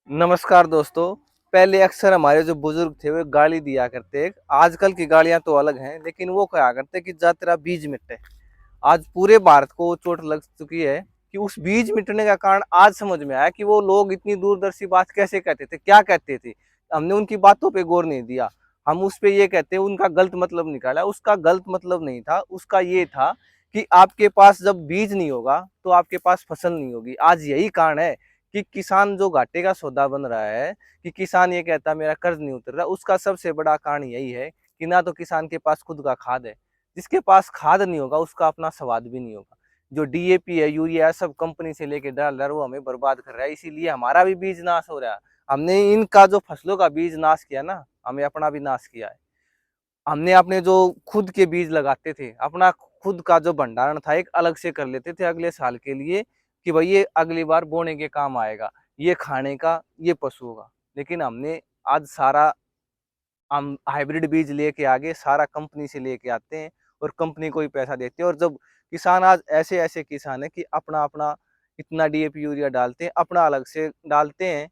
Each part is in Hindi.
नमस्कार दोस्तों। पहले अक्सर हमारे जो बुजुर्ग थे वो गाली दिया करते। आजकल की गालियां तो अलग हैं, लेकिन वो कहा करते कि जा तेरा बीज मिटे। आज पूरे भारत को चोट लग चुकी है कि उस बीज मिटने का कारण आज समझ में आया कि वो लोग इतनी दूरदर्शी बात कैसे कहते थे, क्या कहते थे। हमने उनकी बातों पे गौर नहीं दिया। हम उस पे ये कहते उनका गलत मतलब निकाला। उसका गलत मतलब नहीं था, उसका ये था कि आपके पास जब बीज नहीं होगा तो आपके पास फसल नहीं होगी। आज यही कारण है कि किसान जो घाटे का सौदा बन रहा है, कि किसान ये कहता है मेरा कर्ज नहीं उतर रहा। उसका सबसे बड़ा कारण यही है कि ना तो किसान के पास खुद का खाद है। जिसके पास खाद नहीं होगा उसका अपना स्वाद भी नहीं होगा। जो डीएपी है, यूरिया है, सब कंपनी से लेके डाल रहा है, वो हमें बर्बाद कर रहा है। इसीलिए हमारा भी बीज नाश हो रहा है। हमने इनका जो फसलों का बीज नाश किया ना, हमें अपना भी नाश किया है। हमने अपने जो खुद के बीज लगाते थे, अपना खुद का जो भंडारण था एक अलग से कर लेते थे अगले साल के लिए, कि भाई ये अगली बार बोने के काम आएगा, ये खाने का, ये पशुओं का। लेकिन हमने आज सारा हम हाइब्रिड बीज लेके आगे सारा कंपनी से लेके आते हैं और कंपनी को ही पैसा देते हैं। और जब किसान आज ऐसे ऐसे किसान है कि अपना अपना इतना डीएपी यूरिया डालते हैं, अपना अलग से डालते हैं,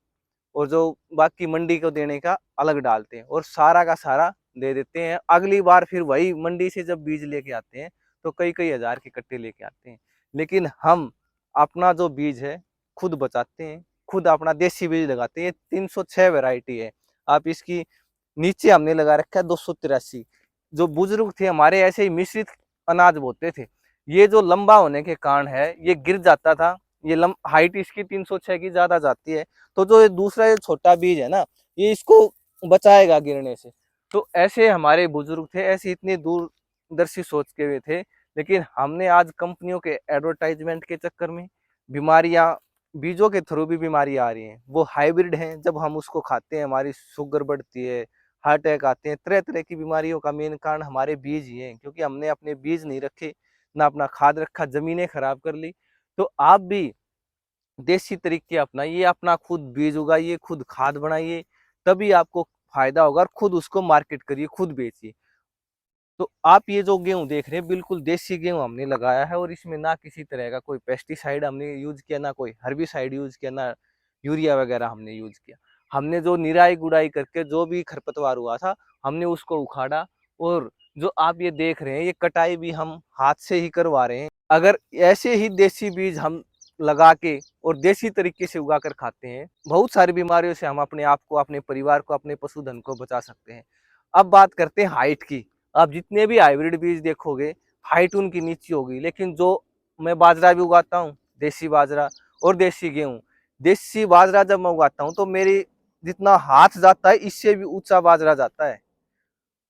और जो बाकी मंडी को देने का अलग डालते हैं, और सारा का सारा दे देते हैं। अगली बार फिर वही मंडी से जब बीज लेके आते हैं तो कई कई हजार के कट्टे लेके आते हैं। लेकिन हम अपना जो बीज है खुद बचाते हैं, खुद अपना देसी बीज लगाते हैं। 306 वैरायटी है। आप इसकी नीचे हमने लगा रखा है 283। जो बुजुर्ग थे हमारे ऐसे ही मिश्रित अनाज बोते थे। ये जो लंबा होने के कारण है, ये गिर जाता था। ये हाइट इसकी 306 की ज्यादा जाती है, तो जो ये दूसरा ये छोटा बीज है ना, ये इसको बचाएगा गिरने से। तो ऐसे हमारे बुजुर्ग थे, ऐसे इतनी दूरदर्शी सोच के हुए थे। लेकिन हमने आज कंपनियों के एडवर्टाइजमेंट के चक्कर में बीमारियां, बीजों के थ्रू भी बीमारी आ रही हैं। वो हाइब्रिड हैं, जब हम उसको खाते हैं हमारी शुगर बढ़ती है, हार्ट अटैक आते हैं, तरह तरह की बीमारियों का मेन कारण हमारे बीज ही हैं। क्योंकि हमने अपने बीज नहीं रखे, ना अपना खाद रखा, जमीनें खराब कर ली। तो आप भी देसी तरीके अपनाइए, अपना खुद बीज उगाइए, खुद खाद बनाइए, तभी आपको फायदा होगा। और खुद उसको मार्केट करिए, खुद बेचिए। तो आप ये जो गेहूं देख रहे हैं बिल्कुल देसी गेहूं हमने लगाया है, और इसमें ना किसी तरह का कोई पेस्टिसाइड हमने यूज किया, ना कोई हर्बिसाइड यूज किया, ना यूरिया वगैरह हमने यूज किया। हमने जो निराई गुड़ाई करके जो भी खरपतवार हुआ था हमने उसको उखाड़ा। और जो आप ये देख रहे हैं ये कटाई भी हम हाथ से ही करवा रहे हैं। अगर ऐसे ही देसी बीज हम लगा के और देसी तरीके से उगा कर खाते हैं, बहुत सारी बीमारियों से हम अपने आप को, अपने परिवार को, अपने पशुधन को बचा सकते हैं। अब बात करते हैं हाइट की। आप जितने भी हाइब्रिड बीज देखोगे हाइट उनकी नीची होगी। लेकिन जो मैं बाजरा भी उगाता हूँ, देसी बाजरा और देसी गेहूँ, देसी बाजरा जब मैं उगाता हूँ तो मेरी जितना हाथ जाता है इससे भी ऊंचा बाजरा जाता है।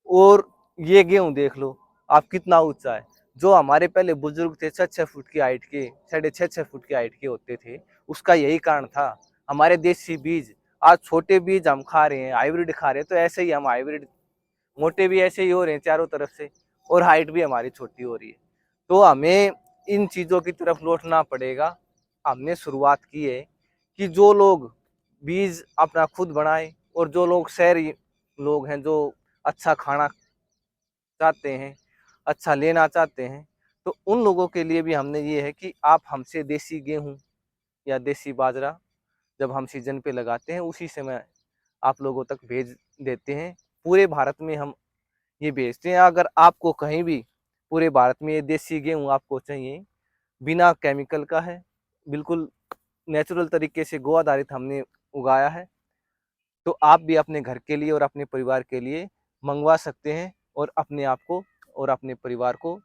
और ये गेहूं देख लो आप कितना ऊंचा है। जो हमारे पहले बुजुर्ग थे 6-6 फुट की हाइट के, 6.5-6 फुट की हाइट के होते थे, उसका यही कारण था हमारे देसी बीज। आज छोटे बीज हम खा रहे हैं, हाइब्रिड खा रहे हैं, तो ऐसे ही हम हाइब्रिड मोटे भी ऐसे ही हो रहे हैं चारों तरफ से, और हाइट भी हमारी छोटी हो रही है। तो हमें इन चीजों की तरफ लौटना पड़ेगा। हमने शुरुआत की है कि जो लोग बीज अपना खुद बनाए, और जो लोग शहरी लोग हैं जो अच्छा खाना चाहते हैं, अच्छा लेना चाहते हैं, तो उन लोगों के लिए भी हमने ये है कि आप हमसे देसी गेहूं या देसी बाजरा जब हम सीजन पे लगाते हैं उसी समय आप लोगों तक भेज देते हैं। पूरे भारत में हम ये भेजते हैं। अगर आपको कहीं भी पूरे भारत में ये देसी गेहूं आपको चाहिए, बिना केमिकल का है, बिल्कुल नेचुरल तरीके से गो आधारित हमने उगाया है, तो आप भी अपने घर के लिए और अपने परिवार के लिए मंगवा सकते हैं, और अपने आप को और अपने परिवार को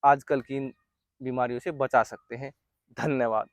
आजकल की इन बीमारियों से बचा सकते हैं। धन्यवाद।